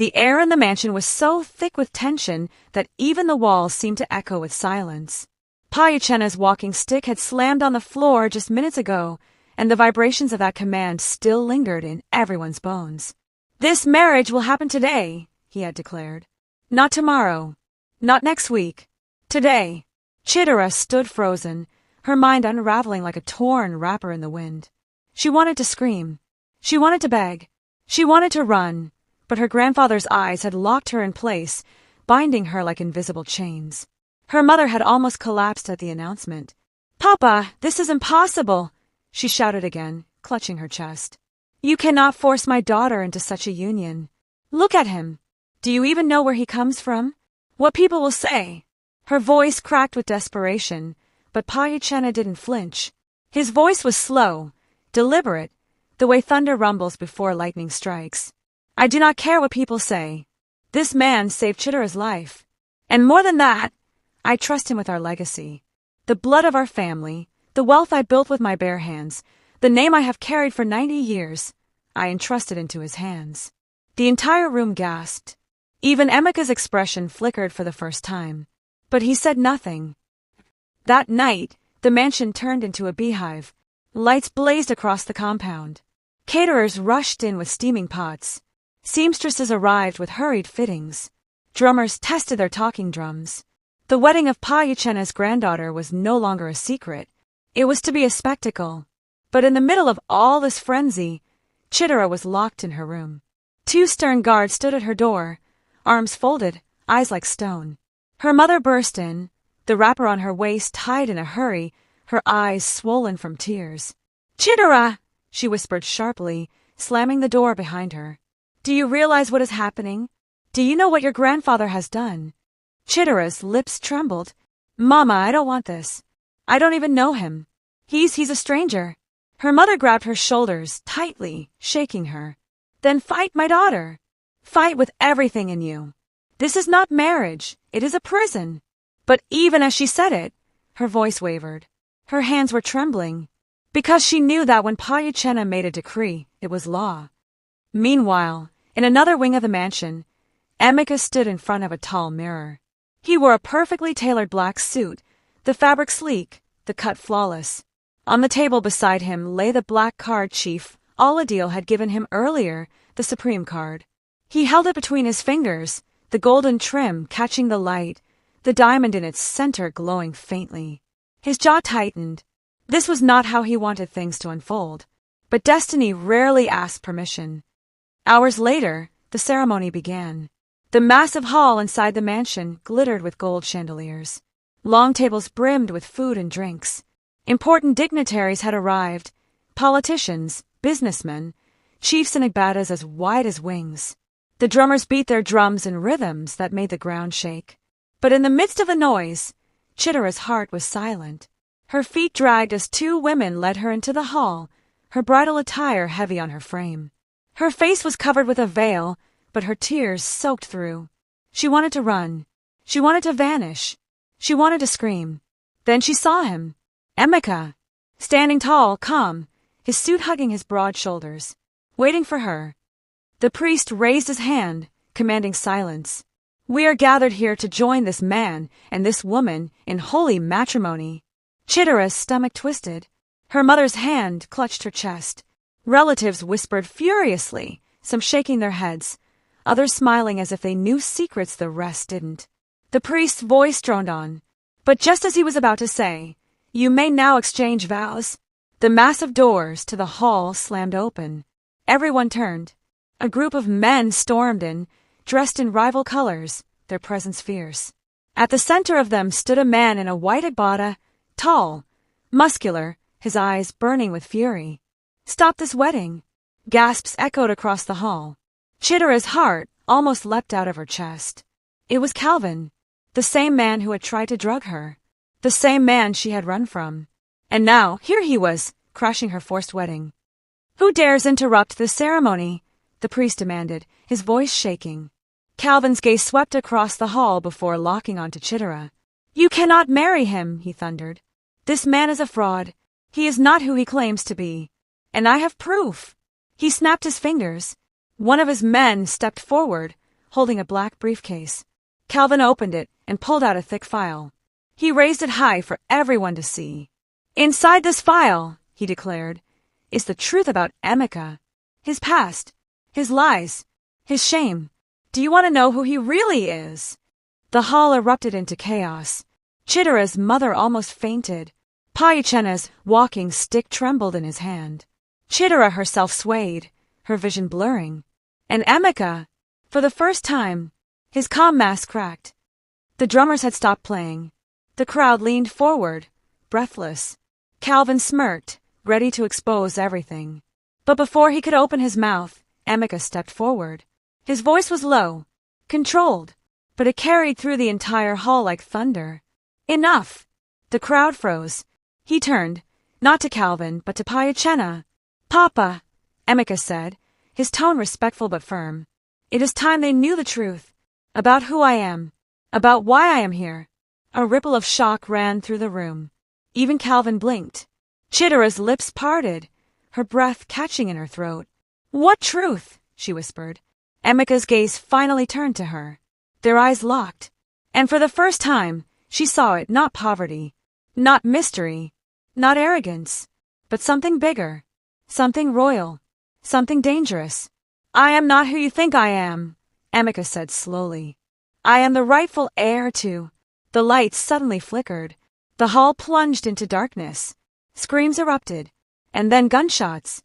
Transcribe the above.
The air in the mansion was so thick with tension that even the walls seemed to echo with silence. Uchenna's walking stick had slammed on the floor just minutes ago, and the vibrations of that command still lingered in everyone's bones. "This marriage will happen today," he had declared. "Not tomorrow. Not next week. Today." Chidera stood frozen, her mind unraveling like a torn wrapper in the wind. She wanted to scream. She wanted to beg. She wanted to run, but her grandfather's eyes had locked her in place, binding her like invisible chains. Her mother had almost collapsed at the announcement. "Papa, this is impossible," she shouted again, clutching her chest. "You cannot force my daughter into such a union. Look at him. Do you even know where he comes from? What people will say?" Her voice cracked with desperation, but Uchenna didn't flinch. His voice was slow, deliberate, the way thunder rumbles before lightning strikes. "I do not care what people say. This man saved Chidera's life. And more than that, I trust him with our legacy. The blood of our family, the wealth I built with my bare hands, the name I have carried for 90 years, I entrusted into his hands." The entire room gasped. Even Emeka's expression flickered for the first time. But he said nothing. That night, the mansion turned into a beehive. Lights blazed across the compound. Caterers rushed in with steaming pots. Seamstresses arrived with hurried fittings. Drummers tested their talking drums. The wedding of Uchenna's granddaughter was no longer a secret. It was to be a spectacle. But in the middle of all this frenzy, Chidera was locked in her room. 2 stern guards stood at her door, arms folded, eyes like stone. Her mother burst in, the wrapper on her waist tied in a hurry, her eyes swollen from tears. "Chidera!" she whispered sharply, slamming the door behind her. "Do you realize what is happening? Do you know what your grandfather has done?" Chidera's lips trembled. "Mama, I don't want this. I don't even know him. He's a stranger." Her mother grabbed her shoulders tightly, shaking her. "Then fight, my daughter. Fight with everything in you. This is not marriage. It is a prison." But even as she said it, her voice wavered. Her hands were trembling, because she knew that when Uchenna made a decree, it was law. Meanwhile, in another wing of the mansion, Emeka stood in front of a tall mirror. He wore a perfectly tailored black suit, the fabric sleek, the cut flawless. On the table beside him lay the black card Chief Aladil had given him earlier, the Supreme card. He held it between his fingers, the golden trim catching the light, the diamond in its center glowing faintly. His jaw tightened. This was not how he wanted things to unfold, but destiny rarely asked permission. Hours later, the ceremony began. The massive hall inside the mansion glittered with gold chandeliers. Long tables brimmed with food and drinks. Important dignitaries had arrived, politicians, businessmen, chiefs in agbadas as wide as wings. The drummers beat their drums in rhythms that made the ground shake. But in the midst of the noise, Chidera's heart was silent. Her feet dragged as 2 women led her into the hall, her bridal attire heavy on her frame. Her face was covered with a veil, but her tears soaked through. She wanted to run. She wanted to vanish. She wanted to scream. Then she saw him. Emeka, standing tall, calm, his suit hugging his broad shoulders, waiting for her. The priest raised his hand, commanding silence. "We are gathered here to join this man and this woman in holy matrimony." Chidera's stomach twisted. Her mother's hand clutched her chest. Relatives whispered furiously, some shaking their heads, others smiling as if they knew secrets the rest didn't. The priest's voice droned on. But just as he was about to say, "You may now exchange vows," the massive doors to the hall slammed open. Everyone turned. A group of men stormed in, dressed in rival colors, their presence fierce. At the center of them stood a man in a white agbada, tall, muscular, his eyes burning with fury. "Stop this wedding!" Gasps echoed across the hall. Chidera's heart almost leapt out of her chest. It was Calvin, the same man who had tried to drug her, the same man she had run from. And now, here he was, crashing her forced wedding. "Who dares interrupt this ceremony?" the priest demanded, his voice shaking. Calvin's gaze swept across the hall before locking onto Chidera. "You cannot marry him," he thundered. "This man is a fraud. He is not who he claims to be. And I have proof." He snapped his fingers. One of his men stepped forward, holding a black briefcase. Calvin opened it and pulled out a thick file. He raised it high for everyone to see. "Inside this file," he declared, "is the truth about Emeka. His past, his lies, his shame. Do you want to know who he really is?" The hall erupted into chaos. Chidera's mother almost fainted. Uchenna's walking stick trembled in his hand. Chidera herself swayed, her vision blurring. And Emeka, for the first time, his comm mask cracked. The drummers had stopped playing. The crowd leaned forward, breathless. Calvin smirked, ready to expose everything. But before he could open his mouth, Emeka stepped forward. His voice was low, controlled, but it carried through the entire hall like thunder. "Enough!" The crowd froze. He turned, not to Calvin, but to Uchenna. "Papa," Emeka said, his tone respectful but firm. "It is time they knew the truth. About who I am. About why I am here." A ripple of shock ran through the room. Even Calvin blinked. Chidera's lips parted, her breath catching in her throat. "What truth?" she whispered. Emeka's gaze finally turned to her. Their eyes locked. And for the first time, she saw it not poverty, not mystery, not arrogance, but something bigger, something royal, something dangerous. "I am not who you think I am," Emeka said slowly. "I am the rightful heir to—" The lights suddenly flickered. The hall plunged into darkness. Screams erupted, and then gunshots.